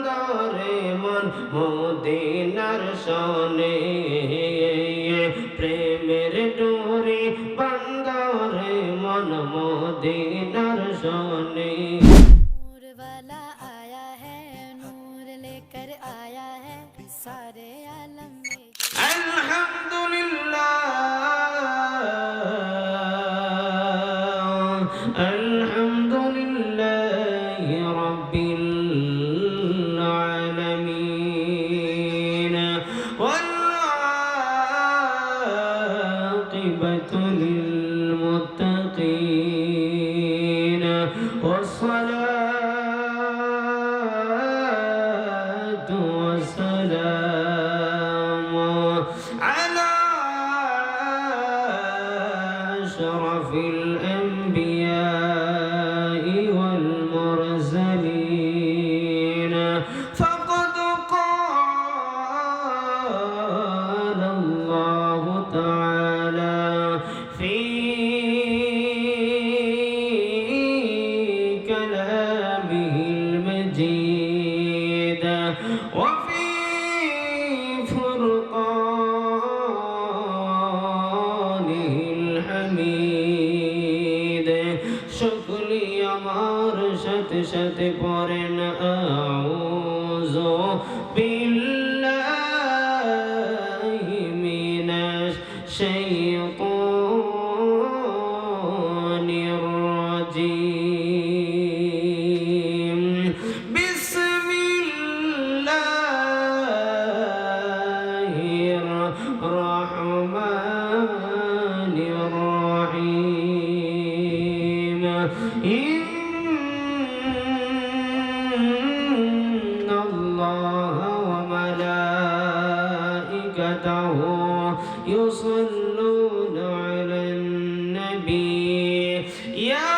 বান্দারে মন মদিনার শনে প্রেমের ডোরে বান্দারে মন মদিনার শনে नूर वाला आया है नूर लेकर आया है सारे आलम में আলহামদুলিল্লাহ আলহামদুলিল্লাহ রাব্বিল আলামিন ওয়াল আকিবাতু লিল মুত্তাকিন والصلاة والسلام على أشرف الأنبياء والمرسلين فقد قال الله تعالى في كلامه المجيد وفي فرقانه الحميد شكلي আমার সাথে সাথে পড়েন আউযু বিল্লাহি মিনাশ শাইতানির রাজীম বিসমিল্লাহির রহমানির রহিম ইন্নাল্লাহা ওয়া মালাইকাতাহু ইউসাল্লুনা আলান নবী ইয়া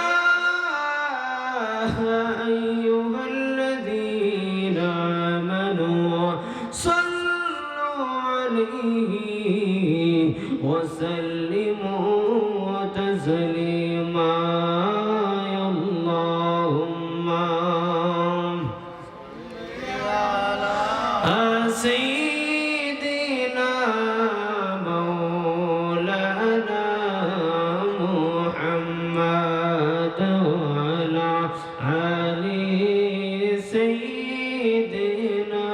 আইয়ুহাল্লাযীনা আমানু সাল্লু আলাইহি ওয়া সাল্লিমু তাসলিমা আল্লাহুম্মা سيدنا مولانا محمد وعلى آل سيدنا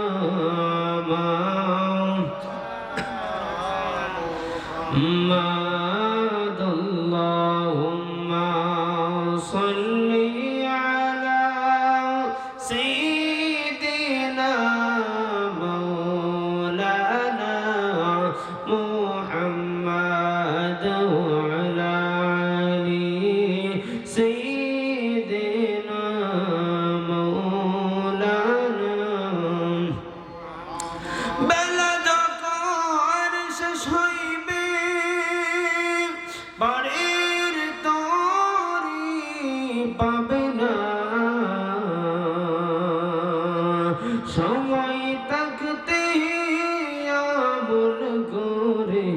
محمد اللهم صل على سيدنا مولانا محمد وعلى آل سيدنا مولانا বেলাদক আরশ হইবে বাড়ির তরি পাবে না সময় থাকতে আমল করে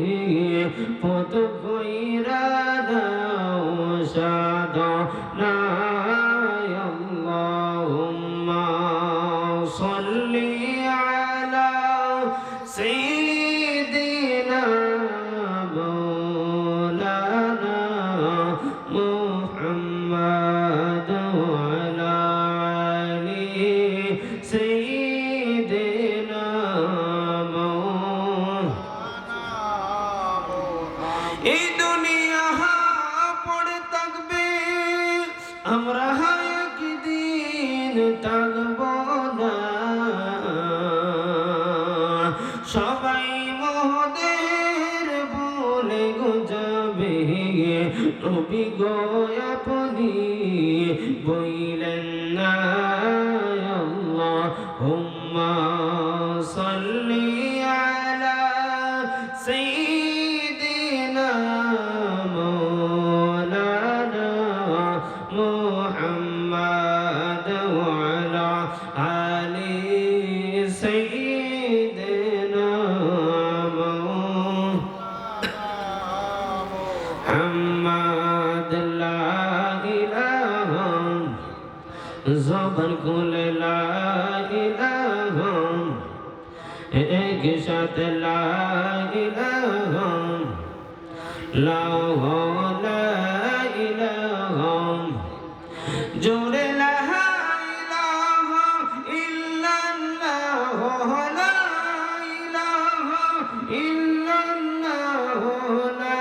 পদ কইরা দাও সাধনা আল্লাহুম্মা সাল্লি আলা سيدنا مولانا محمد وعلى آل سيدنا এই দুনিয়া পড়ে থাকবে আমরা একদিন থাকবো না সবাই মোদের বলে গো যাবে নবী গো আপনি বইলেন না আল্লাহুম্মা সাল্লি আলা সাইয়্যিদিনা মাওলানা মুহাম্মদ ওয়া আলা আলি সাইয়্যিদিনা محمد لا إله زبر كل لا إله एक साथ ला इलाहा ला इलाहा जोड़े ला इलाहा इल्लल्लाह ला इलाहा इल्लल्लाह ला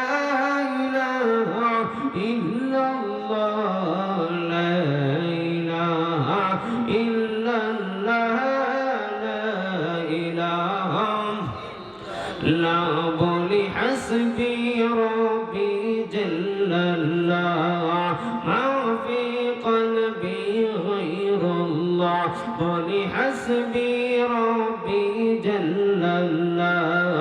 इलाहा इल्लल्लाह ला इलाहा इल्लल्लाह ला इलाहा ला बोली हस्बी रब्बी जल्लल्लाह मा फी क़ल्बी गैरुल्लाह बोली हस्बी रब्बी जल्लल्लाह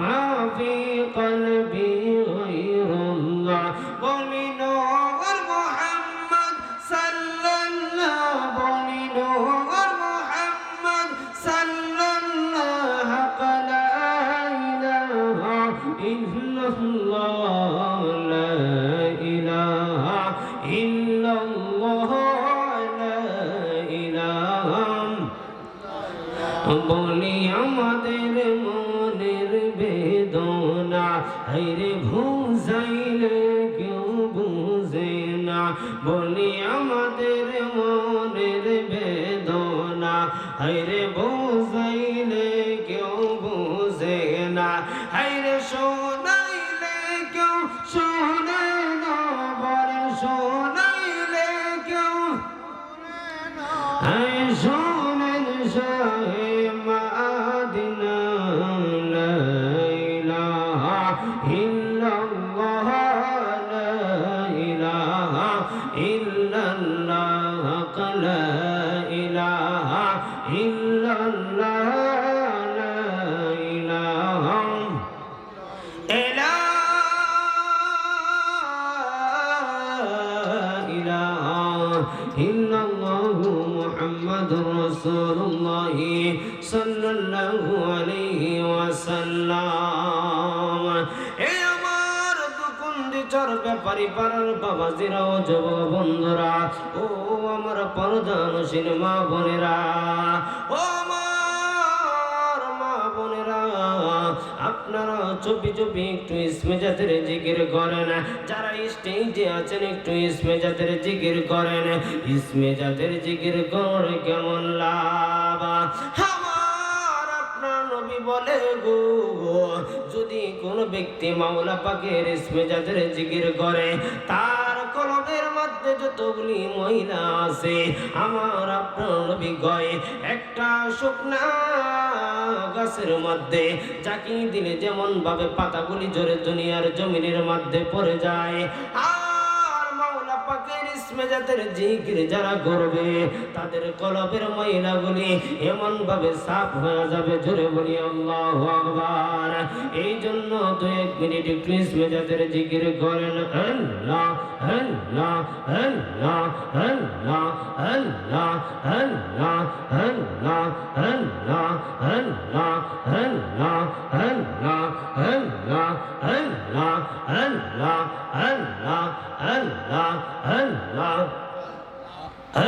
मा फी क़ल्बी गैरुल्लाह बोली नूर मुहम्मद सल्लल्लाह बोली नूर मुहम्मद सल्लल्लाह ला इलाहा इल्लल्लाह ला इलाहा इल्लल्लाह ला इलाहा बोली আমাদের মনের বেদনা হায়রে বুঝাইলে কেউ বুঝে না বলি আমাদের মনের বেদনা হায়রে বুঝাইলে কেউ বুঝে না হায়রে শোনাইলে কেউ শোনে না বলে শোনাইলে কেউ হায় শোনেন শাহে মাদিনা লা ইলাহা ইল্লাল্লাহ লা ইলাহা ইল্লাল্লাহ লা ইলাহা ইল্লাল্লাহ লা ইলাহা ইল্লাল্লাহু মুহাম্মাদুর রাসূলুল্লাহ সাল্লাল্লাহু আলাইহি ওয়াসাল্লাম এ আমার দুকুন্দি চর ব্যাপারী পাড়ার বাবাজিরা ও যুবক বন্ধুরা ও আমার পর্দানশীল মা বোনেরা ও আমার মা বোনেরা আপনারা চুপি চুপি একটু ইসমে জাতের জিকির করেন যারা স্টেজে আছেন একটু ইসমে জাতের জিকির করেন ইসমে জাতের জিকির করে কেমন লাভ আমার আপনার নবী বলে গো যদি কোন ব্যক্তি মাওলা পাকের ইসমে জাতের জিকির করে তার কলবের মধ্যে যতগুলি মহিলা আছে আমার আপনার নবী কয় একটা শুকনা গাছের মধ্যে জাকি দিলে যেমন ভাবে পাতাগুলি জোরে দুনিয়ার জমিনের মধ্যে পড়ে যায় আর মাওলা পাকের ইসমে জাতের জিকির যারা করবে তাদের কলবের ময়লাগুলি এমন ভাবে সাফ হয়ে যাবে জোরে বলি আল্লাহু আকবার এই জন্য 2-1 মিনিট একটু ইসমে জাতের জিকির করেন আল্লাহ আল্লাহ আল্লাহ আল্লাহ আল্লাহ আল্লাহ আল্লাহ আল্লাহ আল্লাহ আল্লাহ আল্লাহ আল্লাহ আল্লাহ আল্লাহ আল্লাহ আল্লাহ আল্লাহ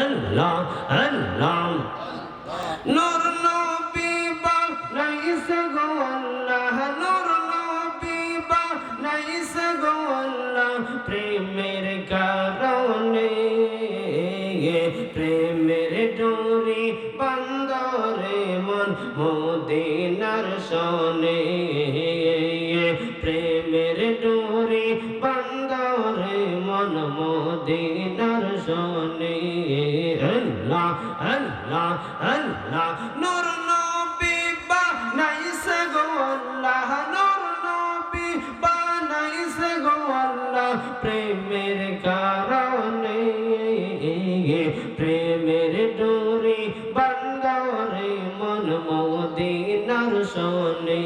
আল্লাহ আল্লাহ নূর নবী বানাইছে গো আল্লাহ নূর নবী বানাইছে গো আল্লাহ প্রেমের কারণে প্রেমের ডোরি বান্দরে মন মদিনার শোনে প্রেমের ডোরি বান্দরে মন মদিনার শোনে আল্লাহ আল্লাহ আল্লাহ নূর নবী বানাইছে গো আল্লাহ নূর নবী বানাইছে গো আল্লাহ প্রেমের কারণে প্রেমের ডোরি বান্দরে মন মদিনার শোনে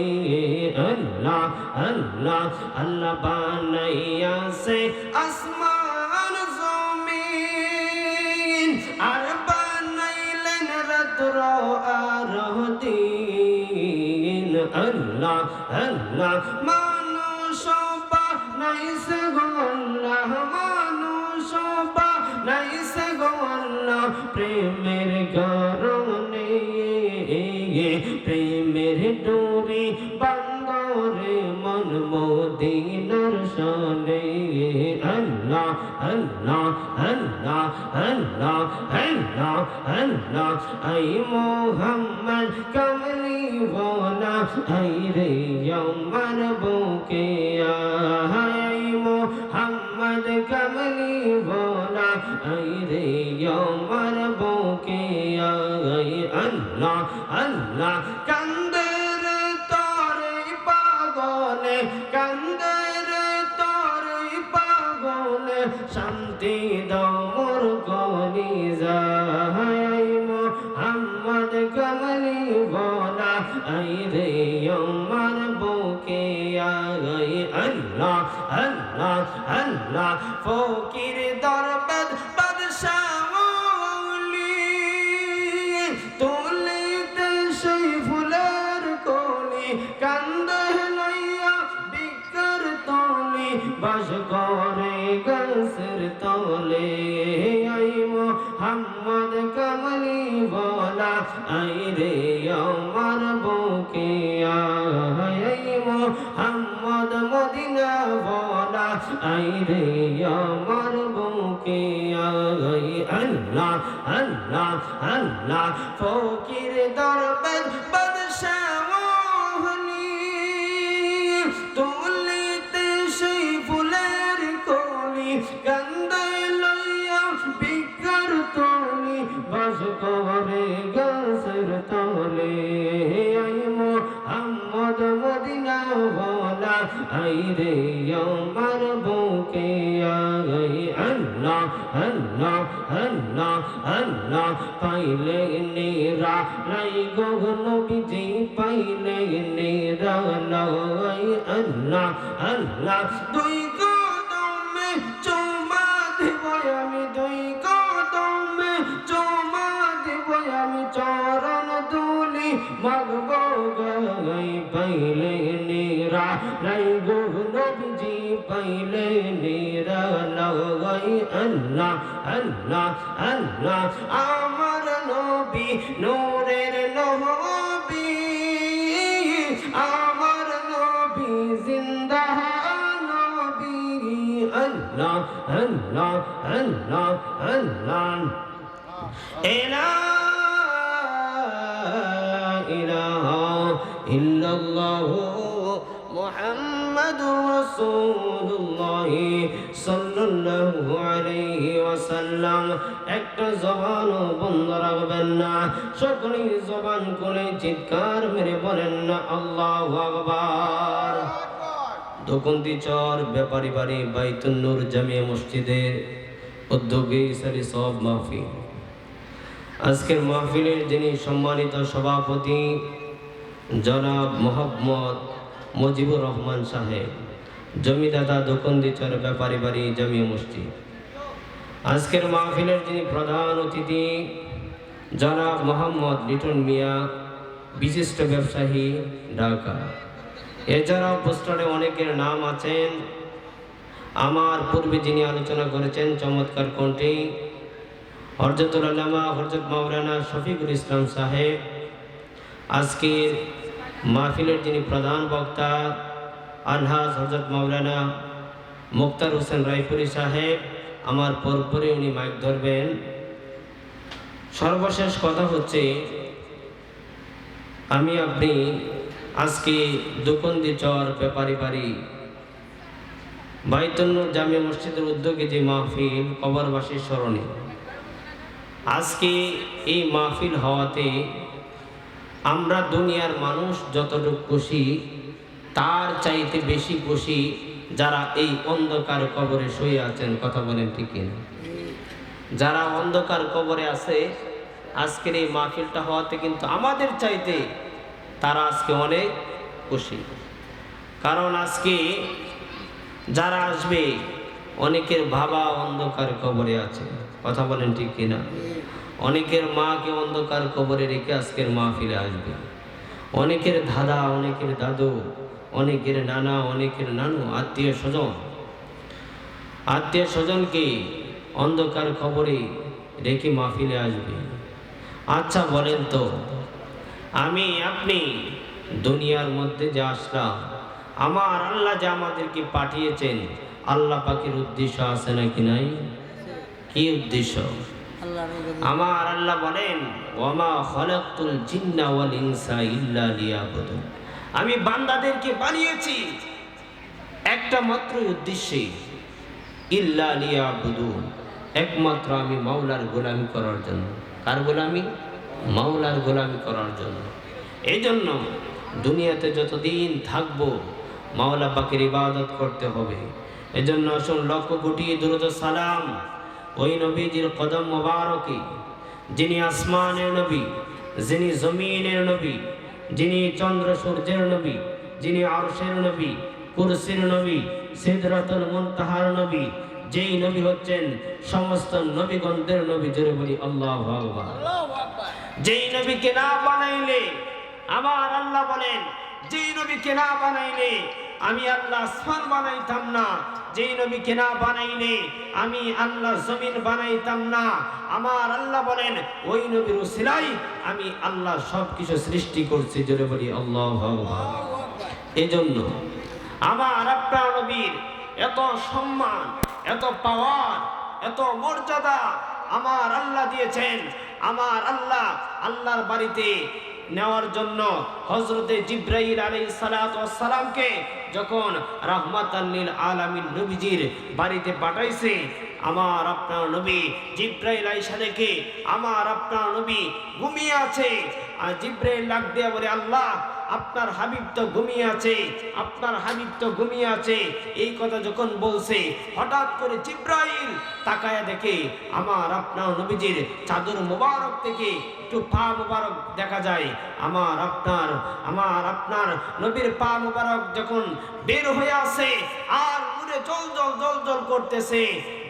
আল্লাহ আল্লাহ আল্লাহ বানাইয়াছে আসমান জমিন আর বানাইলেন রাত্র আর দিন আল্লাহ আল্লাহ মানুষ বানাইছে গো আল্লাহ মানুষ বানাইছে গো আল্লাহ প্রেমের কারণে প্রেমের ডোরে বান্দরে মন মদিনার শানে আল্লাহ আল্লাহ আল্লাহ আল্লাহ আল্লাহ আল্লাহ আই মোহাম্মদ কমলি ওয়ালা আই রে আমার বুকে আই মোহাম্মদ কমলি ওয়ালা আই রে আমার বুকে আই আল্লাহ আল্লাহ কান্দের তোরে পাগলে কান্দের তোরে পাগলে শান্তি দাও মোর কলিজায় মোহাম্মদ কমলি ওয়ালা আই রে আমার বুকে আই আল্লাহ আল্লাহ আল্লাহ ফকির দরবাদ বাদশাহ তুলিতে সেই ফুলের কলি কান্দে লইয়া বিকর তলি বাস করে গাছের তলে আই মোহাম্মদ কমলি ওয়ালা আই রে আমার বুকে আই মোহাম্মদ মদিনা ওয়ালা আই রে আমার বুকে আই আল্লাহ আল্লাহ আল্লাহ ফকির দরবার বাদশাহ তুলিতে সেই ফুলের কলি কান্দে লইয়া বিকর তলি বাস করে গাছের তলে আই মোহাম্মদ মদিনা ওয়ালা আই রে আমার বুকে আই আল্লাহ আল্লাহ আল্লাহ আল্লাহ পাইলে নেরা লাই গো নবীজি পাইলে নেরা লাই আল্লাহ আল্লাহ দুই কদমে চুমা দেব আমি দুই কদমে চুমা দেব আমি চরণ দুলি মাগবো গাই পাইলে নেরা লাই গো নবীজি পাইলে নেরা লাই আল্লাহ আল্লাহ আল্লাহ আমার নবী নূরের নবী আমার নবী জিন্দা নবী আল্লাহ আল্লাহ আল্লাহ আল্লাহ ইলাহা ইল্লাল্লাহ মুহাম্মাদুর রাসূলুল্লাহ সাল্লাল্লাহু আলাইহি ওয়াসাল্লাম একটা জবানও বন্ধ রাখবেন না সকলেই জবান খুলে চিৎকার মেরে বলেন না আল্লাহু আকবার দোকন্দি চর ব্যাপারী বাড়ি বাইতুন নূর জামিয়া মসজিদের উদ্যোগে সারি সব মাহফিল আজকের মাহফিলের যিনি সম্মানিত সভাপতি জনাব মোহাম্মদ মুজিবুর রহমান সাহেব জমিদাতা দোকন্দিচর ব্যাপারী বাড়ি জামিয়া মসজিদ আজকের মাহফিলের যিনি প্রধান অতিথি জনাব মোহাম্মদ লিটন মিয়া বিশিষ্ট ব্যবসায়ী ঢাকা এছাড়াও পোস্টারে অনেকের নাম আছেন আমার পূর্বে যিনি আলোচনা করেছেন চমৎকার কণ্ঠে হযরতুল আল্লামা হযরত মাওলানা শফিকুল ইসলাম সাহেব আজকের মাহফিলের যিনি প্রধান বক্তা আলহাজ হযরত মাওলানা মুক্তার হোসেন রায়পুরি সাহেব আমার পরপরে উনি মাইক ধরবেন সর্বশেষ কথা হচ্ছে আমি আপনি আজকে দোকন্দি চর ব্যাপারী বাড়ি বাইতুন নূর জামিয়া মসজিদের উদ্যোগে যে মাহফিল কবরবাসীর স্মরণে আজকে এই মাহফিল হওয়াতে আমরা দুনিয়ার মানুষ যতটুকু খুশি তার চাইতে বেশি খুশি যারা এই অন্ধকার কবরে শুয়ে আছেন কথা বলেন ঠিক কিনা যারা অন্ধকার কবরে আছে আজকের এই মাহফিলটা হওয়াতে কিন্তু আমাদের চাইতে তারা আজকে অনেক খুশি কারণ আজকে যারা আসবে অনেকের বাবা অন্ধকার কবরে আছে কথা বলেন ঠিক কিনা অনেকের মাকে অন্ধকার কবরে রেখে আজকের মাহফিলে আসবে অনেকের দাদা অনেকের দাদু অনেকের নানা অনেকের নানু আত্মীয় স্বজনকে অন্ধকার কবরে রেখে মাহফিলে আসবে আচ্ছা বলেন তো আমি আপনি দুনিয়ার মধ্যে যে আসলাম, আমার আল্লাহ যে আমাদেরকে পাঠিয়েছেন, আল্লাহ পাকের উদ্দেশ্য আছে নাকি নাই? কি উদ্দেশ্য? আমার আল্লাহ বলেন, ওয়ামা খালাকতুল জিন্না ওয়াল ইনসা ইল্লা লিয়াবুদুন, আমি বান্দাদেরকে বানিয়েছি একটা মাত্র উদ্দেশ্যে, ইল্লা লিয়াবুদুন, একমাত্র আমি মাওলার গোলামি করার জন্য। কার গোলামি? মাওলার গোলামি করার জন্য। এই জন্য দুনিয়াতে যতদিন থাকবো মাওলা পাকের ইবাদত করতে হবে। এজন্য আসুন লক্ষ কোটি দুরূদ সালাম ওই নবীজির কদম মোবারকে, যিনি আসমানের নবী, যিনি জমিনের নবী, যিনি চন্দ্র সূর্যের নবী, যিনি আরশের নবী, কুরসির নবী, সিদরাতুল মুনতাহার নবী, যেই নবী হচ্ছেন সমস্ত নবীগণদের নবী। জোরে বলি আল্লাহু আকবার। যেই নবীকে না বানাইলে, আমার আল্লাহ বলেন, যেই নবীকে না বানাইলে আমি আল্লাহ আসমান বানাইতাম না, যেই নবীকে না বানাইলে আমি আল্লাহ জমিন বানাইতাম না। আমার আল্লাহ বলেন, ওই নবীর উসিলাই আমি আল্লাহ সবকিছু সৃষ্টি করছি। জোরে বলি আল্লাহু আকবার। এজন্য আমার আপনার নবীর এত সম্মান, এত পাওয়ার, এত মর্যাদা আমার আল্লাহ দিয়েছেন। আমার আল্লাহ আল্লাহর বাড়িতে নেওয়ার জন্য হযরতে জিবরাইল আলাইহিস সালাতু ওয়াস সালামকে যখন রাহমাতাল লিল আলামিন নবীজির বাড়িতে পাঠাইছে, আমার আপনার নবী জিবরাইল আইসা দেখে আমার আপনার নবী ঘুমিয়ে আছে। আর জিবরাইল ডাক দিয়ে বলে, আল্লাহ আপনার হাবিব তো ঘুমিয়ে আছে, আপনার হাবিব তো ঘুমিয়ে আছে। এই কথা যখন বলছে, হঠাৎ করে জিবরাইল তাকায়া দেখে আমার আপনার নবীজির চাদর মোবারক থেকে একটু পা মোবারক দেখা যায়। আমার আপনার নবীর পা মোবারক যখন বের হয়ে আসে আর উড়ে জল জল জল জল করতেছে,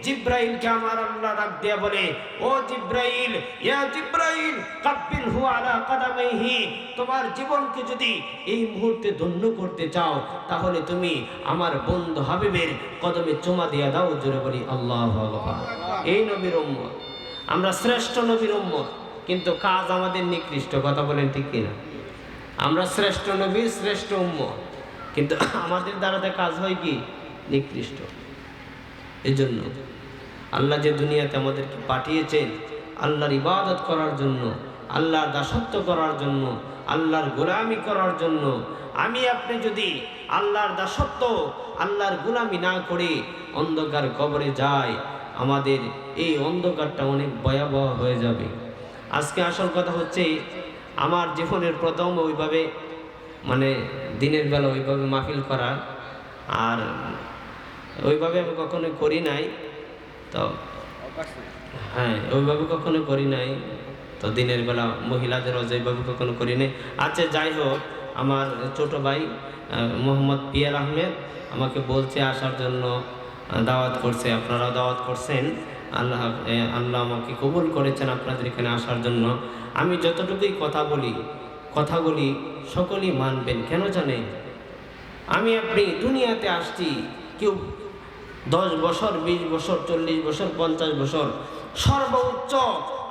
জিবরাইলকে আমার আল্লাহ ডাক দিয়া বলে, ও জিবরাইল, ইয়া জিবরাইল কাব্বিলহু আলা কাদামাইহি, তোমার জীবনকে যদি এই মুহূর্তে ধন্য করতে চাও তাহলে তুমি আমার বন্ধু হাবিবের কদমে চুমা দিয়া দাও। জোরে বলি আল্লাহু আকবার। এই নবীর উম্মত আমরা, শ্রেষ্ঠ নবীর উম্মত, কিন্তু কাজ আমাদের নিকৃষ্ট। কথা বলেন ঠিক কিনা? আমরা শ্রেষ্ঠ নবীর শ্রেষ্ঠ উম্মত, কিন্তু আমাদের দ্বারাতে কাজ হয় কি? নিকৃষ্ট। এই জন্য আল্লাহ যে দুনিয়াতে আমাদেরকে পাঠিয়েছেন আল্লাহর ইবাদত করার জন্য, আল্লাহর দাসত্ব করার জন্য, আল্লাহর গোলামি করার জন্য। আমি আপনি যদি আল্লাহর দাসত্ব, আল্লাহর গোলামি না করে অন্ধকার কবরে যাই, আমাদের এই অন্ধকারটা অনেক ভয়াবহ হয়ে যাবে। আজকে আসল কথা হচ্ছে, আমার জীবনের প্রথম ওইভাবে দিনের বেলা ওইভাবে মাহফিল করা, আর ওইভাবে আমি কখনো করি নাই। তো হ্যাঁ, ওইভাবে কখনো করি নাই। তো দিনের বেলা মহিলাদেরও যেভাবে কখনো করি নাই। আচ্ছা, যাই হোক, আমার ছোট ভাই মোহাম্মদ পিয়ার আহমেদ আমাকে বলছে আসার জন্য, দাওয়াত করছে। আপনারাও দাওয়াত করছেন, আল্লাহ আমাকে কবুল করেছেন আপনাদের এখানে আসার জন্য। আমি যতটুকুই কথাগুলি সকলেই মানবেন। কেন জানেন? আমি আপনি দুনিয়াতে আসছি, কেউ 10 বছর, 20 বছর, 40 বছর, 50 বছর, সর্বোচ্চ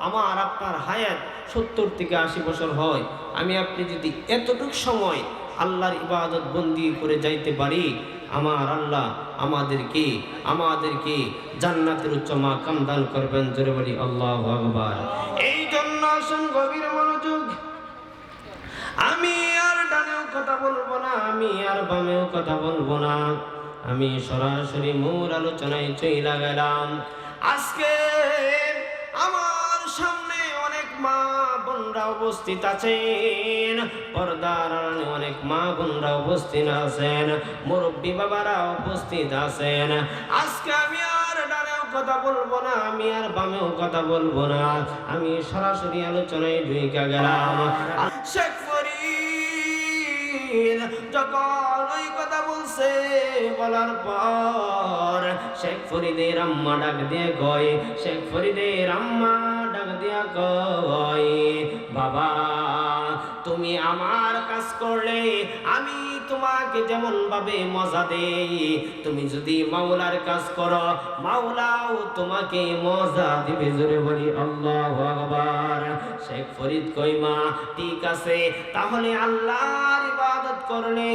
আমার আপনার হায়াত 70 থেকে 80 বছর হয়। আমি আপনি যদি এতটুকু সময় আল্লাহর ইবাদত বন্দি করে যাইতে পারি, আমার আল্লাহ আমাদেরকে জান্নাতের উচ্চ মাকাম দান করবেন। জোরে বলি আল্লাহু আকবার। এই জন্য আসুন গভীর মনোযোগ। আমি আর ডানেও কথা বলবো না, আমি আর বামেও কথা বলবো না, আমি সরাসরি মূল আলোচনায় চলে গেলাম। আজকে আমার সামনে অনেক মা বোনরা উপস্থিত আছেন, পর্দার আড়ালে অনেক মা বোনরা উপস্থিত আছেন, মুরব্বী বাবারা উপস্থিত আছেন। আজকে আমি আর ডানেও কথা বলবো না, আমি আর বামেও কথা বলবো না, আমি সরাসরি আলোচনায় ঢুকে গেলাম। শেখ ফরিদ যখন ওই কথা বলছে, বলার পর শেখ ফরিদের আম্মা ডাক দিয়ে কয়, শেখ ফরিদের আম্মা ডাক দিয়া কয়, বাবা তুমি আমার কাজ করলে আমি তোমাকে যেমন ভাবে মজা দেই, তুমি যদি মাওলার কাজ করো মাওলাও তোমাকে মজা দিবে। জোরে বলি আল্লাহু আকবার। শেখ ফরিদ কই, মা ঠিক আছে, তাহলে আল্লাহর ইবাদত করলে,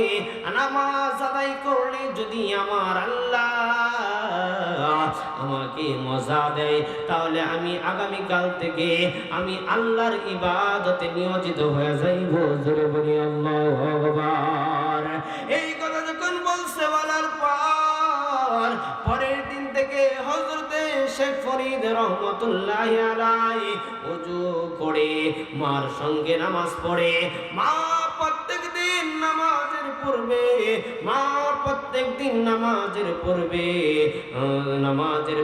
নামাজ আদায় করলে যদি আমার আল্লাহ আমাকে মজা দেয়, তাহলে আমি আগামীকাল থেকে আমি আল্লাহর ইবাদতে নিয়োজিত হয়ে যাইব। জোরে বলি আল্লাহু আকবার। এই কথা যখন বলছে, বলার পর পরের দিন থেকে হযরতে শেখ ফরিদ রহমাতুল্লাহি আলাইহি ওযু করে মার সঙ্গে নামাজ পড়ে। মা প্রত্যেকদিন নামাজের পূর্বে, মা প্রত্যেকদিন নামাজের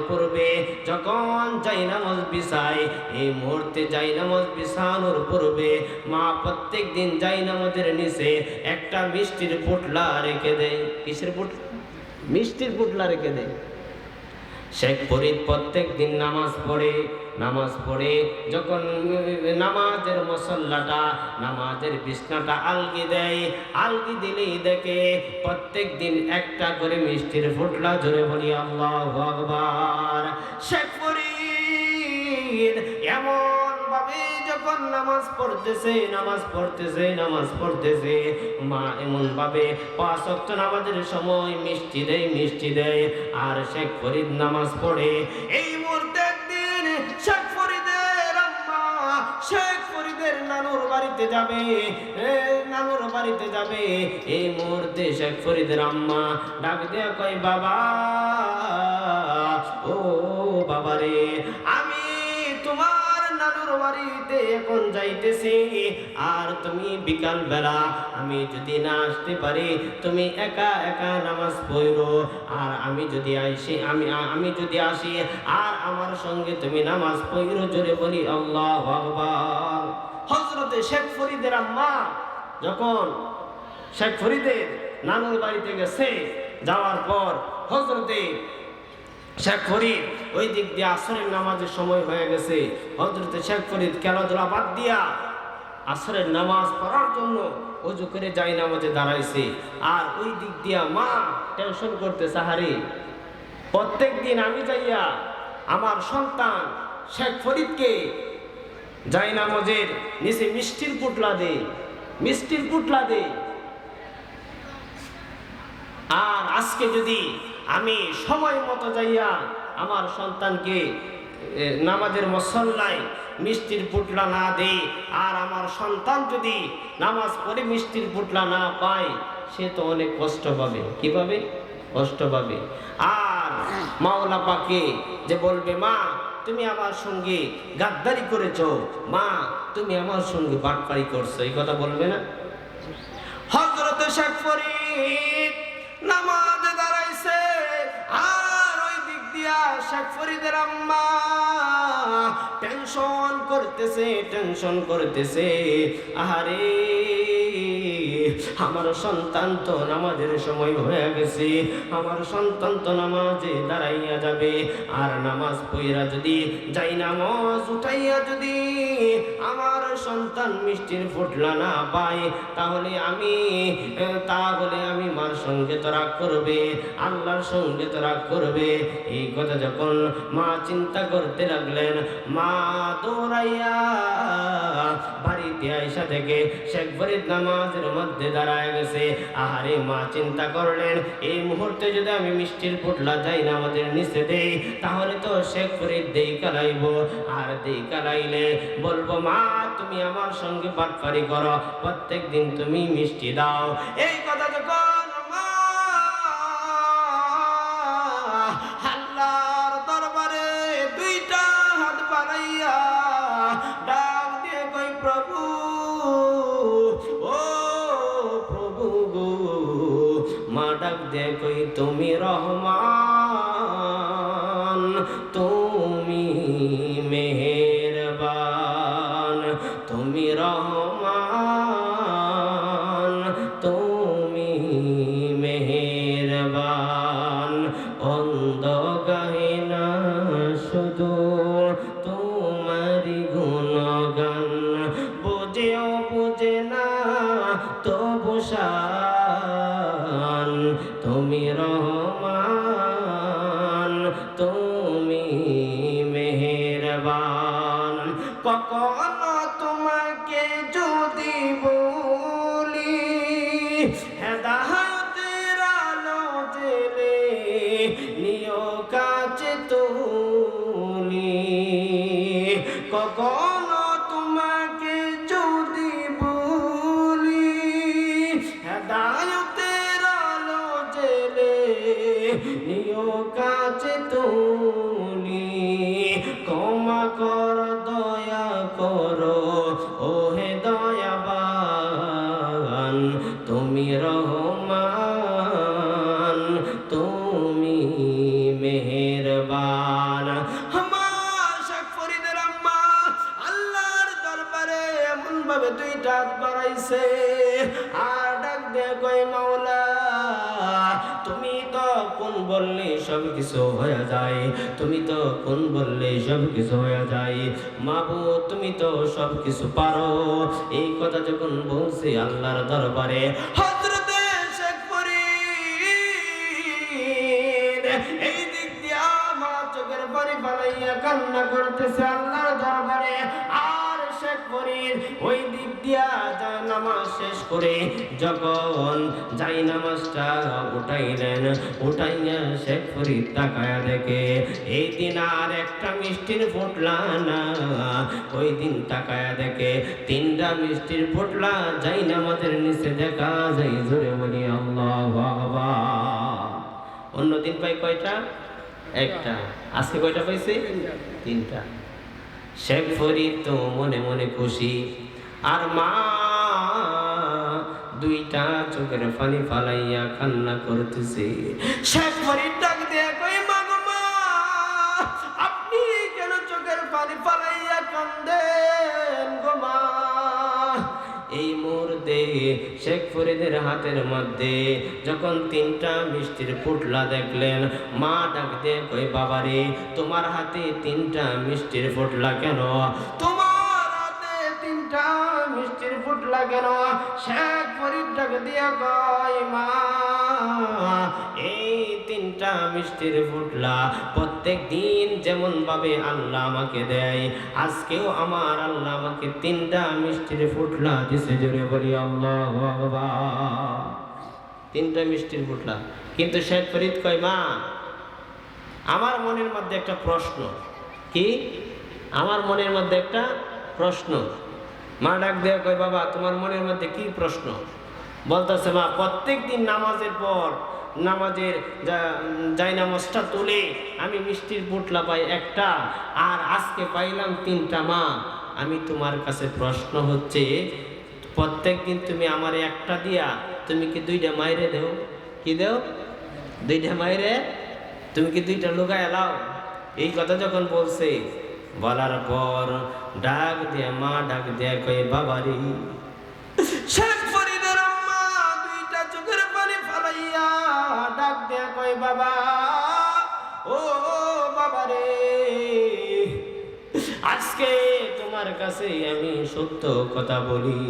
পূর্বে যখন জায়নামাজ বিছায়, এই মুহূর্তে জায়নামাজ বিছানোর পূর্বে মা প্রত্যেকদিন জায়নামাজের নিচে একটা মিষ্টির পুটলা রেখে দেয়। কিসের পুটলা? মিষ্টির পুটলা রেখে দেয়। শেখ ফরিদ প্রত্যেকদিন নামাজ পড়ে যখন নামাজের মুসল্লাটা, নামাজের বিছনাটা আলগি দেয়, আলগি দিলেই দেখে প্রত্যেকদিন একটা করে মিষ্টির ফুটলা। জোরে বলি আল্লাহু আকবার। শেখ ফরিদ এমন ভাবে যখন নামাজ পড়তেছে মা এমন ভাবে 5 ওয়াক্ত নামাজের সময় মিষ্টি দেয় আর শেখ ফরিদ নামাজ পড়ে। এই মুহূর্তে একদিন শেখ ফরিদের আম্মা শেখ ফরিদের নানুর বাড়িতে যাবে। এই মুহূর্তে শেখ ফরিদের আম্মা ডাক দিয়ে কয়, বাবা, ও বাবা রে, আমি তোমার নানুর বাড়িতে এখন যাইতেছি, আর তুমি বিকাল বেলা আমি যদি না আসতে পারি তুমি একা একা নামাজ পড়ো, আর আমি যদি আসি আর আমার সঙ্গে তুমি নামাজ পড়ো। জোরে বলি আল্লাহু আকবার। হযরতে শেখ ফরিদের আম্মা যখন শেখ ফরিদের নানুর বাড়িতে গেছে, যাওয়ার পর হযরতে শেখ ফরিদ ওই দিক দিয়ে আসরের নামাজের সময় হয়ে গেছে। হযরতে শেখ ফরিদ খেলাধুলা বাদ দিয়া আসরের নামাজ পড়ার জন্য ওযু করে জায়নামাজে দাঁড়াইছে, আর ওই দিক দিয়া মা টেনশন করতেছে, হারে প্রত্যেকদিন আমি যাইয়া আমার সন্তান শেখ ফরিদকে জায়নামাজের নিচে মিষ্টির পুটলা দে, আর আজকে যদি আমি সময় মতো যাইয়া আমার সন্তানকে নামাজের মুসল্লায় মিষ্টির পুটলা না দেই, আর আমার সন্তান যদি নামাজ পড়ে মিষ্টির পুটলা না পায়, সে তো অনেক কষ্ট পাবে। কি পাবে? কষ্ট পাবে। আর মাওলা পাকে যে বলবে, মা তুমি আমার সঙ্গে গাদ্দারি করেছো, মা তুমি আমার সঙ্গে বাটপারি করছো, এই কথা বলবে না? হযরতে শেখ ফরিদ নামাজে দাঁড়াইছে, আর ওই দিক দিয়া শেখ ফরিদের আম্মা টেনশন করতেছে, আহারে আমার সন্তান তো নামাজের সময় হয়ে গেছে, আমার সন্তান তো নামাজে দাঁড়াইয়া যাবে, আর নামাজ পড়া যদি জায়নামাজ উঠাইয়া যদি আমার সন্তান মিষ্টির ফুটলা না পায়, তাহলে আমি মার সঙ্গে তো রাগ করবে, আল্লাহর সঙ্গে তো রাগ করবে। এই কথা যখন মা চিন্তা করতে লাগলেন, মা দৌড়াইয়া বাড়িতে আইসা থেকে শেখ ফরিদ নামাজের মধ্যে দাঁড়ায় গেছে। আহারে মা চিন্তা করলেন, এই মুহূর্তে যদি আমি মিষ্টির পুটলা জায়নামাজের নিচে দেই, তাহলে তো শেখ ফরিদ দেই কালাইব, আর দেই কালাইলে বলবো, মা তুমি আমার সঙ্গে বাটপারি করো, প্রত্যেকদিন তুমি মিষ্টি দাও। এই কথা যখন আল্লাহর দরবারে 2টা হাত বাড়াইয়া ডাক দিয়ে কই, প্রভু, ও প্রভু গো, মা ডাক দিয়ে কই, তুমি রহমান, তুমি মেহেরবান, তুমি রহমান, তুমি মেহেরবান, অন্ধ গাহে না শুধু তোমারি তবু শান, তুমি রহমান, তুমি মেহেরবান। কখনো তোমাকে যদি বলি হেদায়েতের আলো জেলে নিও কাছে তুলি, কখনো তোমাকে যদি বলি হেদায়েতের আলো জেলে নিও কাছে তুলি, ক্ষমা কর দয়া করো ওহে দয়াবান, তুমি রহমান, তুমি মেহেরবান। আমার শেখ ফরিদের আম্মা আল্লাহর দরবারে এমন ভাবে দুইটা হাত বাড়াইছে আর ডাক দিয়ে কই মাওলা তুমি তো কোন বললে সব কিছু হয়ে যায়, তুমি তো কোন বললে সব কিছু হয়ে যায়, মাবুদ তুমি তো সব কিছু পারো। এই কথা যখন বলছে আল্লাহর দরবারে হযরতে শেখ ফরিদ এই দিক দিয়া মা চোখের পানি ফেলাইয়া কান্না করতেছে আল্লাহর দরবারে, আর শেখ ফরিদ ওই দিক দিয়া নামাজ শেষ করে যখন যাই নামাজটা উঠাইলেন, উঠাইয়া শেখ ফরিদ তাকায়া দেখে এই দিন আর একটা মিষ্টির ফুটলা না, ওই দিন তাকায়া দেখে তিনটা মিষ্টির ফুটলা যাই নামাজের নিচে দেখা যায়। জোরে বলি আল্লাহু আকবার। অন্যদিন পাই কয়টা? একটা। আজকে কয়টা পাইছে? তিনটা। শেখ ফরিদ তো মনে মনে খুশি, আর মা দুইটা চোখের পানি ফালাইয়া কান্না করতেছে। শেখ ফরিদ ডাক দিয়ে কই মা গো মা, আপনি কেন চোখের পানি ফালাইয়া কান্দেন গো মা? এই মুহূর্তে শেখ ফরিদের হাতের মধ্যে যখন তিনটা মিষ্টির পুটলা দেখলেন, মা ডাক দিয়ে কই বাবারে তোমার হাতে তিনটা মিষ্টির পুটলা কেন? তোমার হাতে তিনটা মিষ্টির পুটলা কেন? শেখ ফরিদ ডাক দিয়ে কই মা এই তিনটা মিষ্টির পুটলা প্রত্যেক দিন যেমন ভাবে আল্লাহ আমাকে দেয়, আজকেও আমার আল্লাহ আমাকে তিনটা মিষ্টির পুটলা দিছে। জোরে বলি আল্লাহু আকবার। তিনটা মিষ্টির পুটলা। কিন্তু শেখ ফরিদ কয় মা আমার মনের মধ্যে একটা প্রশ্ন। কি? আমার মনের মধ্যে একটা প্রশ্ন। মা ডাক দিয়ে কয় বাবা তোমার মনের মধ্যে কি প্রশ্ন? বলতেছে মা প্রত্যেক দিন নামাজের পর নামাজের যাই নামাজটা তুলে আমি মিষ্টির পুটলা পাই একটা, আর আজকে পাইলাম তিনটা। মা আমি তোমার কাছে প্রশ্ন হচ্ছে প্রত্যেক দিন তুমি আমার একটা দিয়া তুমি কি দুইটা মাইরে দেও? কি দেও? দুইটা মাইরে তুমি কি দুইটা লুকায় লাও? এই কথা যখন বলছে, বলার পর ডাক দিয়ে মা ডাক দিয়ে কই বাবারি। শেখ ফরিদের আম্মা দুইটা চোখের পানি ফালাইয়া ডাক দিয়ে কই বাবা ও বাবারে, আজকে তোমার কাছে আমি সত্য কথা বলি,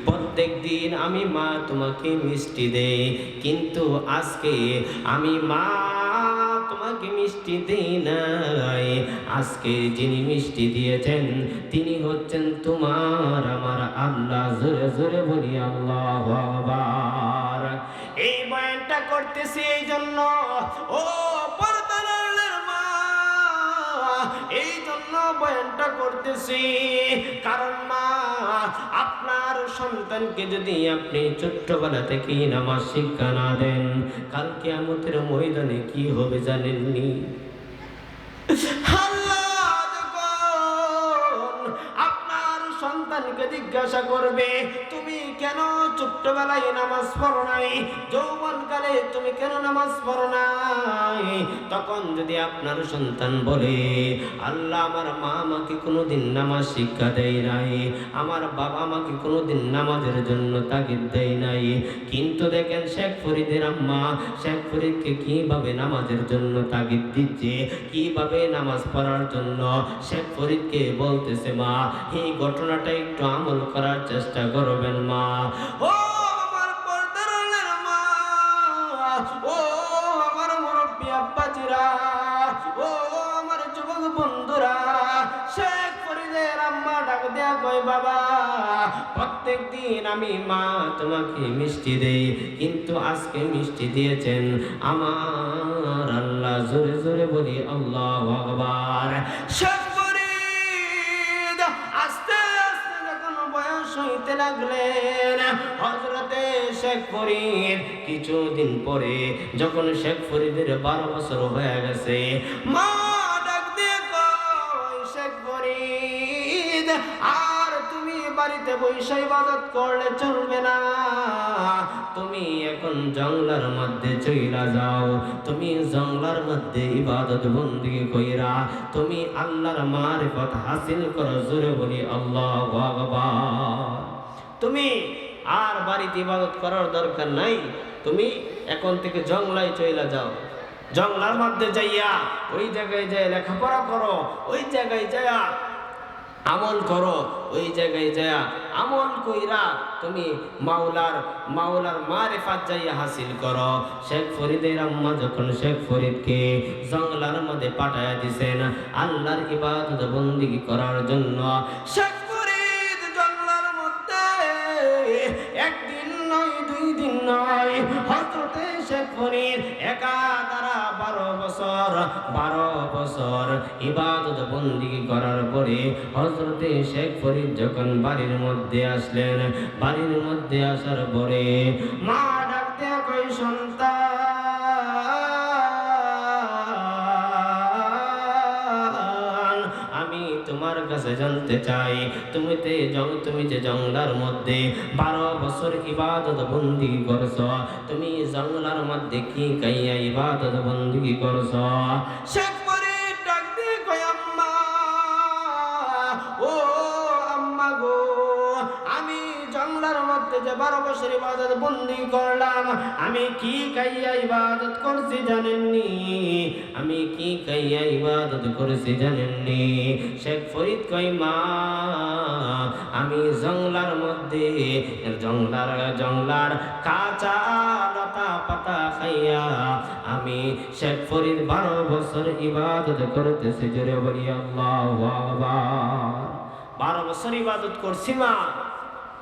প্রত্যেক দিন আমি মা তোমাকে মিষ্টি দেই, কিন্তু আজকে আমি মা তোমাকে মিষ্টি দেই নাই। আজকে যিনি মিষ্টি দিয়েছেন তিনি হচ্ছেন তোমার আমার আল্লাহ। জোরে জোরে বলি আল্লাহু আকবার। এই বয়ানটা করতেছি এই জন্য ও পর্দার আড়ালের মা, এই জন্য বয়ানটা করতেছি কারণ মা আপনার সন্তানকে যদি আপনি ছোট্টবেলা থেকেই নামাজ শিক্ষা না দেন, কাল কিয়ামতের ময়দানে কি হবে জানেননি? আল্লাহ যখন আপনার সন্তানকে জিজ্ঞাসা করবে তুমি কেন ছোট্টবেলায় নামাজ পড়ো নাই, যৌবনকালে তুমি কেন নামাজ পড়ো নাই, তখন যদি আপনার সন্তান বলে আল্লাহ আমার মা আমাকে কোনোদিন নামাজ শিক্ষা দেয় নাই, আমার বাবা আমাকে কোনোদিন নামাজের জন্য তাগিদ দেয় নাই, কিন্তু দেখেন শেখ ফরিদের আম্মা শেখ ফরিদকে কিভাবে নামাজের জন্য তাগিদ দিচ্ছে, কিভাবে নামাজ পড়ার জন্য শেখ ফরিদকে বলতেছে মা এই ঘটনাটা একটু আমল করার চেষ্টা করবেন মা। ও প্রত্যেক দিন আমি মা তোমাকে মিষ্টি দেই, কিন্তু আজকে মিষ্টি দিয়েছেন আমার আল্লাহ। জোরে জোরে বলি আল্লাহু আকবার। শেখ ফরিদ আস্তে আস্তে যখন বয়স হইতে লাগলেন, হযরতে শেখ ফরিদ কিছুদিন পরে যখন শেখ ফরিদের 12 বছর হয়ে গেছে, মা ডাক দিয়ে কয়, শেখ ফরিদ আর তুমি বাড়িতে বসে ইবাদত করলে চলবে না, তুমি এখন জঙ্গলার মধ্যে চইলা যাও, তুমি জঙ্গলার মধ্যে ইবাদত বন্দেগী কইরা তুমি আল্লাহর মারিফত হাসিল করো। জোরে বলি আল্লাহু আকবার। তুমি আর বাড়িতে ইবাদত করার দরকার নাই, তুমি এখন থেকে জঙ্গলায় চইলা যাও, জঙ্গলার মধ্যে যাইয়া ওই জায়গায় যায় লেখাপড়া করো, ওই জায়গায় যায়া আমল করো, ওই জায়গায় যায়া আমল কইরা তুমি মাওলার মারিফাত যাইয়া হাসিল করো। শেখ ফরিদের আম্মা যখন শেখ ফরিদকে জঙ্গলার মধ্যে পাঠায়া দিছেন আল্লাহর ইবাদত বন্দেগী করার জন্য, শেখ ফরিদ জঙ্গলার মধ্যে একদিন নয়, 2 দিন নয়, হযরতে শেখ ফরিদ একাধারা 12 বছর ইবাদত বন্দেগী করার পরে হযরতে শেখ ফরিদ যখন বাড়ির মধ্যে আসলেন, বাড়ির মধ্যে আসার পরে মা ডাক দিয়ে কই, সন্তান আমি তোমার কাছে জানতে চাই, তুমি যে জঙ্গলার মধ্যে 12 বছর ইবাদত বন্দেগী করছ, তুমি জঙ্গলার মধ্যে কি কাইয়া ইবাদত বন্দেগী করছ? শেখ ফরিদ ডাক দিয়ে কয়, আম্মা, ও আম্মা গো, আমি জঙ্গলার মধ্যে যে 12 বছর ইবাদত বন্দেগী করলাম, আমি কি কাইয়া ইবাদত করছি জানেননি? আমি কি কাইয়া ইবাদত করেছি জানেননি? শেখ ফরিদ কয়, মা আমি জঙ্গলার মধ্যে জঙ্গলার কাঁচা লতা পাতা খাইয়া আমি শেখ ফরিদ 12 বছর ইবাদত করতেছি। জোরে বলি আল্লাহু আকবার। 12 বছর ইবাদত করছি মা,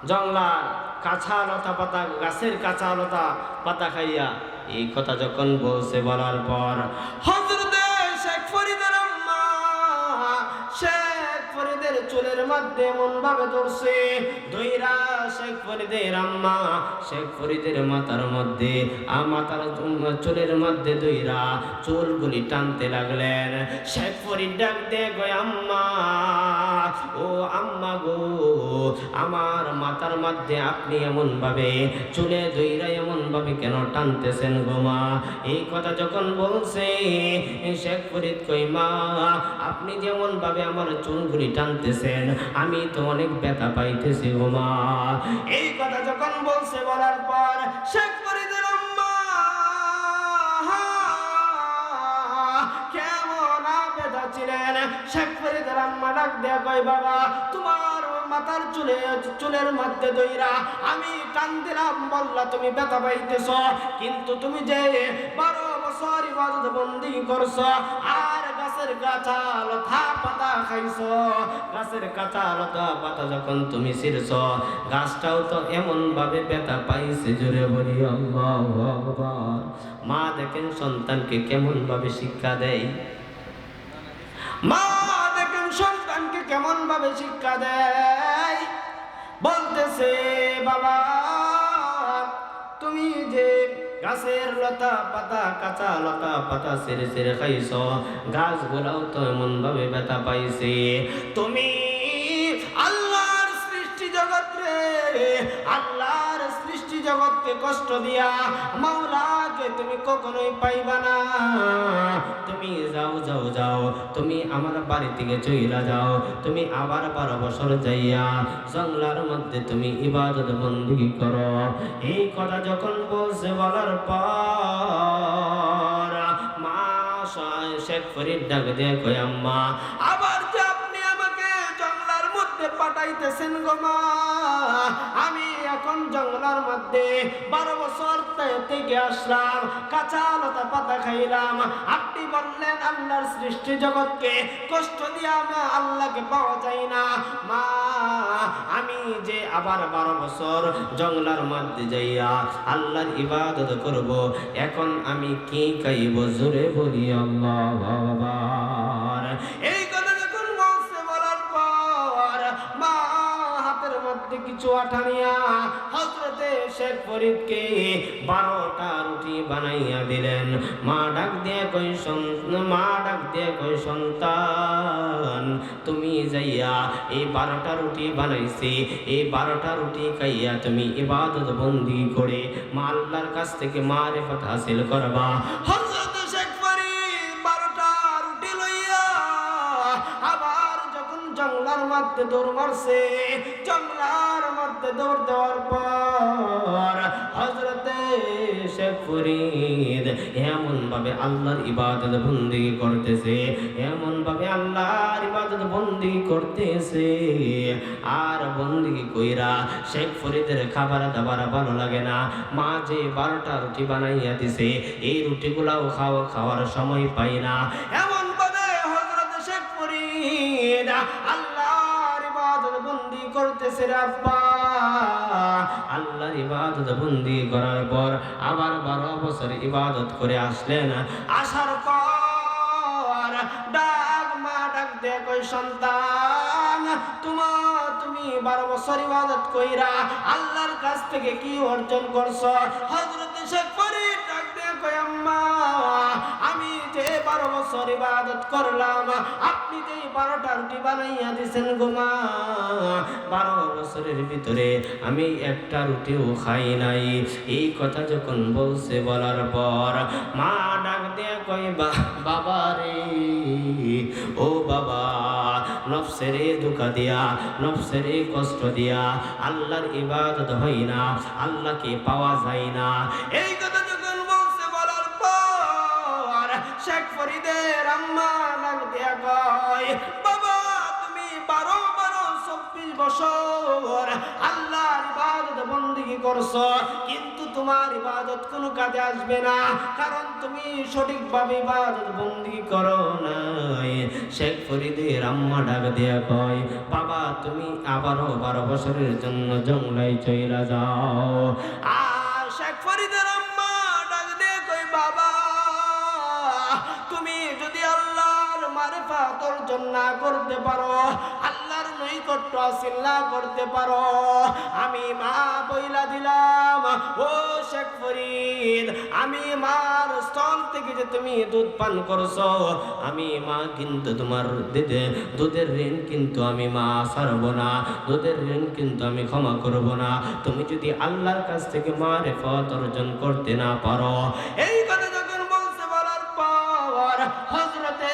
জঙ্গলার কাঁচা লতা পাতা, গাছের কাঁচা লতা পাতা খাইয়া। এই কথা যখন বলছে, বলার পর হযরতে শেখ ফরিদের আম্মা শেখ ফরিদের চুলের মধ্যে এমন ভাবে ধরছে, দইরা শেখ ফরিদের আম্মা শেখ ফরিদের মাথার মধ্যে মাথার চুলের মধ্যে দইরা চুলগুলি টানতে লাগলেন। শেখ ফরিদ ডাক দিয়ে কয়, আম্মা, ও আম্মা গো, আমার মাথার মধ্যে আপনি এমন ভাবে চুলে দইরা এমন ভাবে কেন টানতেছেন গো মা? এই কথা যখন বলছে শেখ ফরিদ কই, মা আপনি যেমন ভাবে আমার চুলগুলি টানতেছেন আমি তো অনেক ব্যথা পাইতেছি গো মা। এই কথা যখন বলছে, বলার পর শেখ ফরিদের আম্মা কেমন ব্যথা ছিলেন। শেখ ফরিদের আম্মা ডাক দেয়া কয়, বাবা তোমার মাথার চুলের মধ্যে দইরা আমি টান দিলাম, বললা তুমি ব্যথা পাইতেছ, কিন্তু তুমি যে 12 বছর ইবাদত বন্দেগী করছ আর গাছের কাঁচা লতা পাতা খাইছ, গাছের কাঁচা লতা পাতা যখন তুমি ছিঁড়ছ, গাছটাও তো এমন ভাবে ব্যথা পাইছে। জোরে বলি আল্লাহু আকবার। মা দেখেন সন্তানকে কেমন ভাবে শিক্ষা দেয়, মা দেখেন সন্তানকে কেমন ভাবে শিক্ষা দেয়। বলতেছে, বাবা তুমি যে গাছের লতা পাতা, কাঁচা লতা পাতা ছেড়ে ছেড়ে খাইছ, গাছগুলাও তো এমন ভাবে ব্যথা পাইছে। তুমি আল্লাহর সৃষ্টি জগৎ রে, আল্লাহর সৃষ্টি জগৎকে কষ্ট দিয়া মাওলাকে তুমি কখনোই পাইবা না। তুমি যাও, তুমি আমার বাড়ি থেকে চইলা যাও, তুমি আবার 12 বছর যাইয়া জঙ্গলার মধ্যে তুমি ইবাদত বন্দেগী করো। এই কথা যখন বলছে, বলার পর মা শেখ ফরিদ ডাক দিয়ে কয়, আম্মা আবার যে আপনি আমাকে জঙ্গলার মধ্যে পাঠাইতেছেন বলতেছেন গো মা, আমি এখন জঙ্গলের মধ্যে 12 বছর থেকে আসলাম, কাঁচা লতা পাতা খাইলাম। আপনি বললেন আল্লাহর সৃষ্টি জগৎকে কষ্ট দিয়ে আমি আল্লাহকে পাওয়া যায় না। মা, আমি যে আবার 12 বছর জঙ্গলের মধ্যে যাইয়া আল্লাহর ইবাদত করব, এখন আমি কি খাইব? জোরে বলি আল্লাহু আকবার। এই কথা যখন বলছে, বলার পর মা হাতের মধ্যে কিছু আটা নিয়া হযরতে শেখ ফরিদকে 12টা রুটি বানাইয়া দিলেন। মা ডাক দিয়ে কই সন্তান, তুমি যাইয়া এই 12টা রুটি বানাইছি, এই 12টা রুটি খাইয়া তুমি ইবাদত বন্দি করে মা আল্লাহর কাছ থেকে মারিফত হাসিল করবা। হযরত শেখ ফরিদ 12টা রুটি লইয়া আবার যখন জঙ্গলার মধ্যে দৌড় মারছে, জঙ্গলার মধ্যে দৌড় দেওয়ার পর হযরতে শেখ ফরিদ এমন ভাবে আল্লাহর ইবাদত বন্দি করতেছে, এমন ভাবে আল্লাহর ইবাদত বন্দি করতেছে। আর বন্দি কইরা শেখ ফরিদের খাবার দাবার ভালো লাগে না। মা যে 12টা রুটি বানাইয়া দিছে, এই রুটিগুলাও খাওয়ার সময় পাই না। এমন ভাবে হযরত শেখ ফরিদ আল্লাহর ইবাদত বন্দি করতেছে। আব্বা আল্লাহর ইবাদত বন্দি করার পর আবার 12 বছর ইবাদত করে আসলেন। আসার পর মা ডাক দিয়ে কই সন্তান, তুমি 12 বছর ইবাদত কইরা আল্লাহর কাছ থেকে কি অর্জন করছো? হযরত শেখ ফরিদ ডাক দিয়ে কই আম্মা, আমি যে 12 বছর ইবাদত করলাম, আপনি যে 12টা রুটি বানাইয়া দিছেন গো মা, 12 বছরের ভিতরে আমি একটা রুটিও খাই নাই। এই কথা যখন বলছে, বলার পর মা ডাক দিয়ে কই বাবা রে, ও বাবা, নফসেরে ধোঁকা দিয়া, নফসেরে কষ্ট দিয়া আল্লাহর ইবাদত হয় না, আল্লাহকে পাওয়া যায় না। এই কথা যখন বলছে, বলার পর শেখ ফরিদের আম্মা ডাক দিয়া কয় বাবা, তুমি 24 বছর আল্লাহর ইবাদত বন্দেগী করছো, কিন্তু তোমার ইবাদত কোনো কাজে আসবে না, কারণ তুমি সঠিকভাবে ইবাদত বন্দেগী করো নাই। শেখ ফরিদের আম্মা ডাক দিয়া কয় বাবা, তুমি আবারও 12 বছরের জন্য জঙ্গলায় চইলা যাও। আর শেখ ফরিদের আম্মা ডাক দিয়ে কই বাবা, তুমি যদি আল্লাহর মারিফাত অর্জন না করতে পারো, আল্লাহর নৈকট্য হাসিল না করতে পারো, আমি মা বইলা দিলাম ও শেখ ফরিদ, আমি মার স্তন থেকে যে তুমি দুধ পান করছো, আমি মা কিন্তু তোমার দুধের ঋণ কিন্তু আমি মা ছাড়বো না, দুধের ঋণ কিন্তু আমি ক্ষমা করব না, তুমি যদি আল্লাহর কাছ থেকে মারিফাত অর্জন করতে না পারো। এই কথা যখন বলছে, বলার পর হযরতে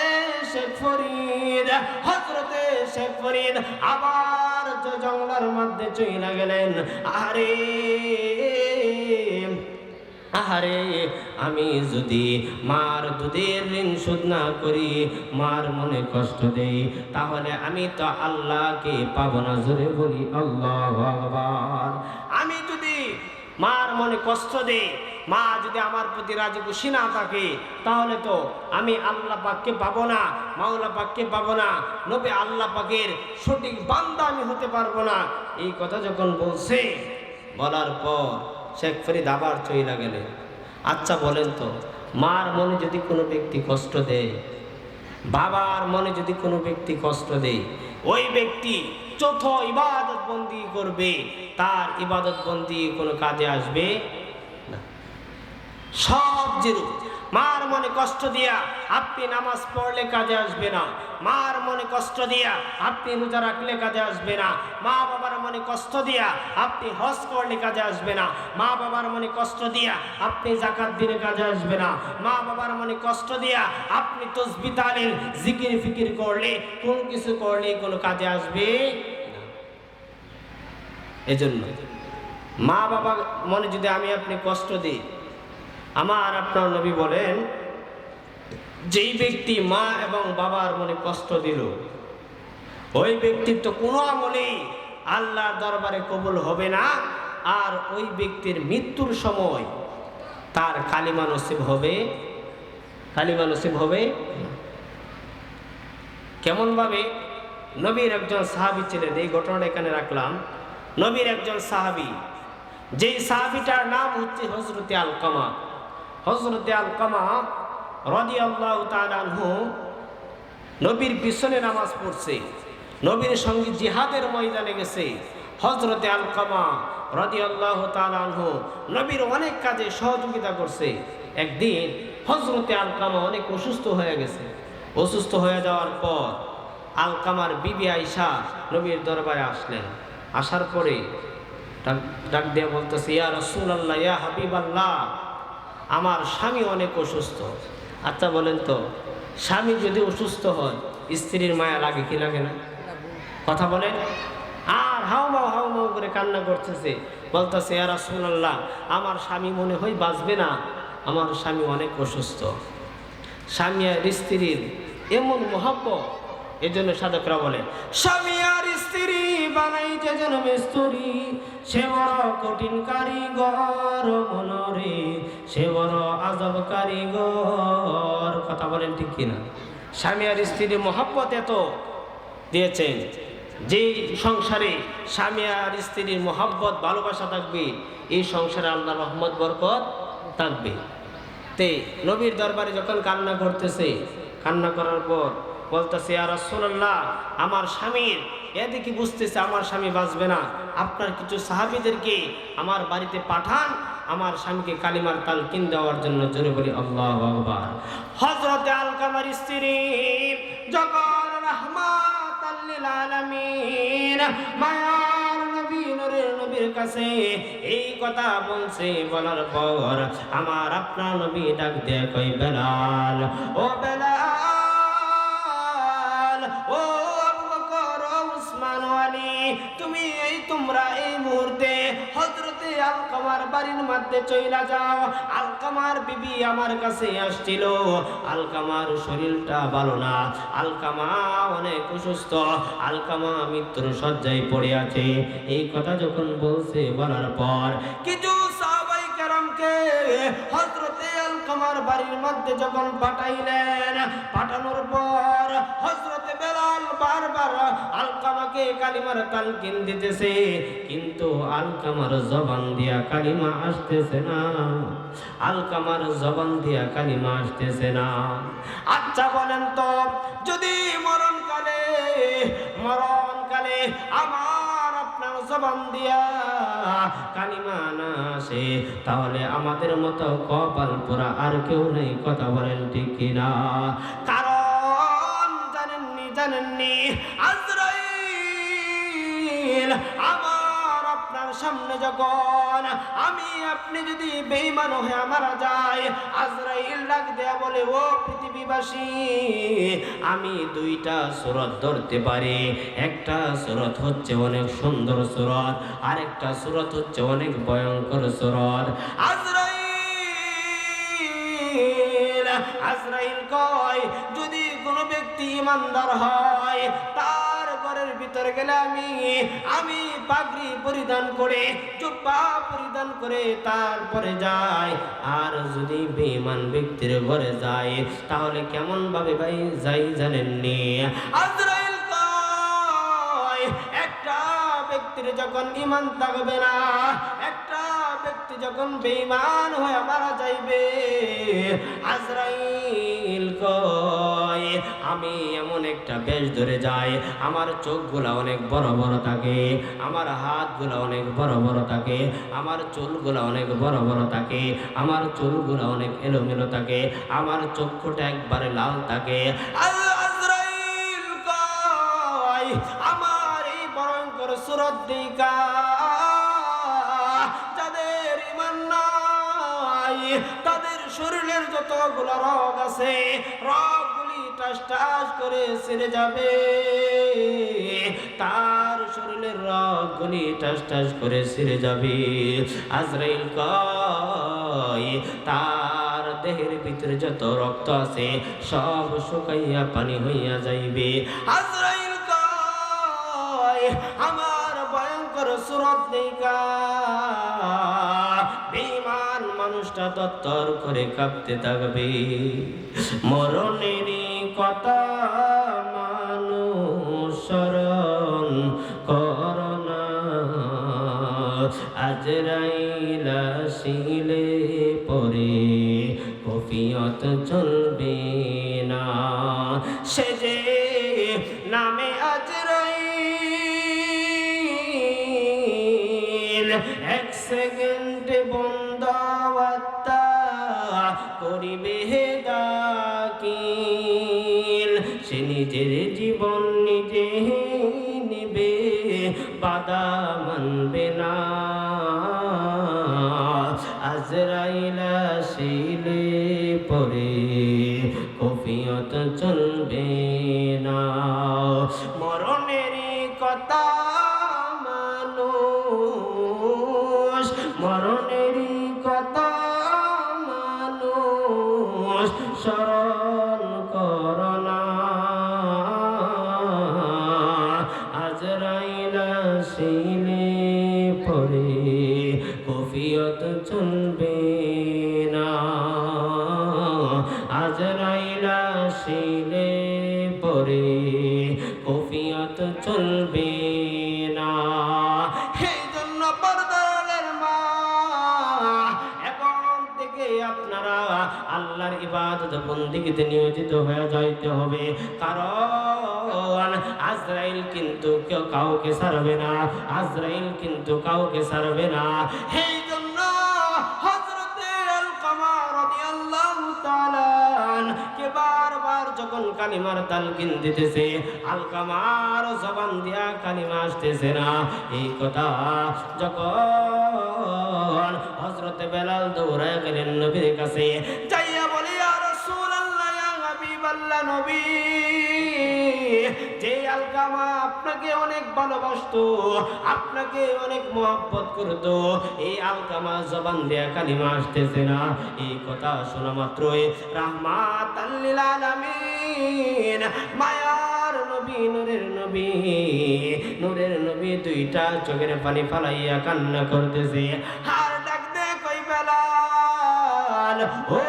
শেখ ফরিদ আবার জঙ্গলের মধ্যে চইলা গেলেন। আহারে, আমি যদি মার দুধের ঋণ শোধ না করি, মার মনে কষ্ট দেই, তাহলে আমি তো আল্লাহকে পাবো না। জোরে বলি আল্লাহু আকবার। আমি যদি মার মনে কষ্ট দেই, মা যদি আমার প্রতি রাজি খুশি না থাকে, তাহলে তো আমি আল্লাহ পাককে পাবো না, মাওলা পাককে পাবো না, নবী আল্লাহ পাকের সঠিক বান্দা আমি হতে পারবো না। এই কথা যখন বলছে, বলার পর শেখ ফরিদ আবার চইলা গেলেন। আচ্ছা বলেন তো, মার মনে যদি কোনো ব্যক্তি কষ্ট দেয়, বাবার মনে যদি কোনো ব্যক্তি কষ্ট দেয়, ওই ব্যক্তি যত ইবাদত বন্দি করবে, তার ইবাদত বন্দি কোনো কাজে আসবে না। সব জিরো। মার মনে কষ্ট দিয়া আপনি নামাজ পড়লে কাজে আসবে না, মার মনে কষ্ট দিয়া আপনি রোজা রাখলে কাজে আসবে না, মা বাবার মনে কষ্ট দিয়া আপনি হজ করলে কাজে আসবে না, মা বাবার মনে কষ্ট দিয়া আপনি যাকাত দিলে কাজে আসবে না, মা বাবার মনে কষ্ট দিয়া আপনি তাসবিহ তাহলিল জিকির ফিকির করলে, কোন কিছু করলে কোনো কাজে আসবে না। এজন্য মা বাবা মনে যদি আমি আপনি কষ্ট দিই, আমার আপনার নবী বলেন, যেই ব্যক্তি মা এবং বাবার মনে কষ্ট দিল, ওই ব্যক্তির তো কোনো আমলেই আল্লাহর দরবারে কবুল হবে না, আর ওই ব্যক্তির মৃত্যুর সময় তার কালিমা নসিব হবে, কালিমা নসিব হবে। কেমন ভাবে? নবীর একজন সাহাবী ছিলেন, এই ঘটনাটা এখানে রাখলাম। নবীর একজন সাহাবী, যেই সাহাবীটার নাম হচ্ছে হযরতে আলকামা। হযরতে আলকামা রাদিয়াল্লাহু তাআলা আনহু নবীর পিছনে নামাজ পড়ছে, নবীর সঙ্গে জিহাদের ময়দানে গেছে। হযরতে আলকামা রাদিয়াল্লাহু তাআলা আনহু নবীর অনেক কাজে সহযোগিতা করছে। একদিন হযরতে আলকামা অনেক অসুস্থ হয়ে গেছে। অসুস্থ হয়ে যাওয়ার পর আলকামার বিবি আয়েশা নবীর দরবারে আসলেন। আসার পরে ডাক দিয়ে বলতেছে, ইয়া রাসূলুল্লাহ, ইয়া হাবিবাল্লাহ, আমার স্বামী অনেক অসুস্থ। আচ্ছা বলেন তো, স্বামী যদি অসুস্থ হয় স্ত্রীর মায়া লাগে কি লাগে না? কথা বলেন। আর হাউমাউ করে কান্না করতেছে, বলতেছে, ইয়া রাসূলুল্লাহ, আমার স্বামী মনে হয় বাঁচবে না, আমার স্বামী অনেক অসুস্থ। স্বামী আর স্ত্রীর এমন মহব্বত, এই জন্য সাধকরা বলে, স্বামী আর স্ত্রী বানাইতে যেন মিস্ত্রি, সে বড় কঠিন কারিগর মনরে, সে বড় আজব কারিগর। কথা বলেন ঠিক কিনা? স্বামী আর স্ত্রীর মহব্বত এত দিয়েছেন, যে সংসারে স্বামী আর স্ত্রীর মহব্বত ভালোবাসা থাকবে, এই সংসারে আল্লাহর রহমত বরকত থাকবে। তে নবীর দরবারে যখন কান্না করতেছে, কান্না করার পর বলতেছে, ইয়া রাসূলুল্লাহ, আমার স্বামীর এদিকে বুঝতেছে আমার স্বামী বাঁচবে না, আপনার কিছু সাহাবীদেরকে আমার বাড়িতে পাঠান, আমার স্বামীকে কালিমার তালকিন দেওয়ার জন্য। জোরে বলি আল্লাহু আকবার। হযরতে আলকামার স্ত্রী যখন রাহমাতাল লিল আলামিন মায়ার নবী নূরের নবীর কাছে এই কথা বলছে, বলার পর আমার আপনার নবী ডাক দিয়ে কই, বেলাল, ও বেলাল, ও আবু বকর, ও উসমান, ও আলী, তুমি তোমরা এই মুহূর্তে হযরতে আলকামার বাড়ির মধ্যে চইলা যাও। আলকামার বিবি আমার কাছে আসছিল, আলকামার শরীরটা ভালো না, আলকামা অনেক অসুস্থ, আলকামা মৃত্যুর শয্যায় পড়ে আছে। এই কথা যখন বলছে, বলার পর কিছু সাহাবায়ে কেরামকে হযরতে আলকামার বাড়ির মধ্যে যখন পাঠাইলেন, পাঠানোর পর হযরতে বেলাল বারবার আলকামাকে কালিমার তালকিন দিতেছে, কিন্তু আলকামার জবান দিয়া কালিমা আসতেছে না, আলকামার জবান দিয়া কালিমা আসতেছে না। আচ্ছা বলেন তো, যদি মরণকালে আমার আপনার জবান দিয়া কালিমা না আসে, তাহলে আমাদের মতো কপাল পোড়া আর কেউ নেই। কথা বলেন ঠিক কিনা? কারণ জানেননি আজরাইল আমার আপনার সামনে যখন আমি আপনি যদি বেঈমান হয়ে মারা যায়, আজরাইল ডাক দেয়া বলে, ও পৃথিবীবাসী, আমি দুইটা সূরত ধরতে পারি। একটা সূরত হচ্ছে অনেক সুন্দর সূরত, আর একটা সূরত হচ্ছে অনেক ভয়ঙ্কর সূরত। আজরাইল কয়, যদি কোনো ব্যক্তি ইমানদার হয়, তার ঘরের ভিতরে গেলে আমি পাগড়ি পরিধান করে, জুব্বা পরিধান করে তারপরে যাই। আর যদি বেঈমান ব্যক্তির ঘরে যায়, তাহলে কেমন ভাবে ভাই যাই জানেননি? আজরাইল কয়, একটা ব্যক্তির যখন ঈমান থাকবে না, একটা ব্যক্তি যখন বেঈমান হয়ে মারা যাইবে, আজরাইল কয়, আমি এমন একটা বেশ ধরে যাই, আমার চোখগুলা অনেক বড় বড় থাকে, আমার হাতগুলা অনেক বড় বড় থাকে, আমার চুলগুলা অনেক বড় বড় থাকে, আমার চুলগুলা অনেক এলোমেলো থাকে, আমার চক্ষুটা একবারে লাল থাকে। আজরাইল কয়, আমার এই ভয়ঙ্কর সূরত দেখা যাদের ঈমান নাই, তাদের শরীরের যতগুলো রোগ আছে, রোগগুলি টাস টাস করে ছিঁড়ে যাবে, তার শরীরের রোগগুলি টাস টাস করে ছিঁড়ে যাবে। আজরাইল কয়, তার দেহের ভিতরে যত রক্ত আছে সব শুকাইয়া পানি হইয়া যাইবে। আজরাইল কয়, আমার সুরত দেখা বেঈমান মানুষটা তত্তর করে কাঁপতে থাকবে। মরণেরই কথা মানুষ স্মরণ করোনা, আজরাইল আসিলে পরে কফিয়ত চলবে না। সে যে নামে আজরাইল এক সেকেন্ডে বন্ধ আত্মা করিবে দাকিল। সে নিজের জীবন নিজে নিবে, বাধা মানবে না। আজরাইল আসিলে পরে কফিয়ত চলবে না। মরণেরই কথা মানুষ, মরণেরই কথা মানুষ স্মরণ করোনা, আজরাইল আসিলে পরে কফিয়ত চলবে না। আজরাইল আসিলে পরে কফিয়ত চলবে না। এই জন্য পর্দার মা, এখন থেকে আপনারা আল্লাহর ইবাদত বন্দেগীতে নিয়োজিত হয়ে যাইতে হবে। কারণ আজরাইল কিন্তু কেউ কাউকে ছাড়বে না, আজরাইল কিন্তু কাউকে ছাড়বে না। এই জন্য হযরতে আলকামা রাদিয়াল্লাহু তাআলা কে বারবার যখন কালিমার তালকিন দিতেছে, আলকামার জবান দিয়া কালিমা আসতেছে না। এই কথা যখন হযরতে বেলাল দৌড়ায় গেলেন নবীর কাছে, যাইয়া বলে ইয়া রাসূলুল্লাহ, ইয়া হাবিবাল্লাহ, নবী, যে আলকামা আপনাকে অনেক ভালোবাসতো, আপনাকে অনেক মহব্বত করতো, এই আলকামা জবান দিয়া কালিমা আসতেছে না। এই কথা শোনা মাত্রই রাহমাতাল লিল আলামিন, মায়ার নবী, নূরের নবী, নূরের নবী দুইটা চোখের পানি ফালাইয়া কান্না করতেছে। আর ডাক দে কই বেলাল, ও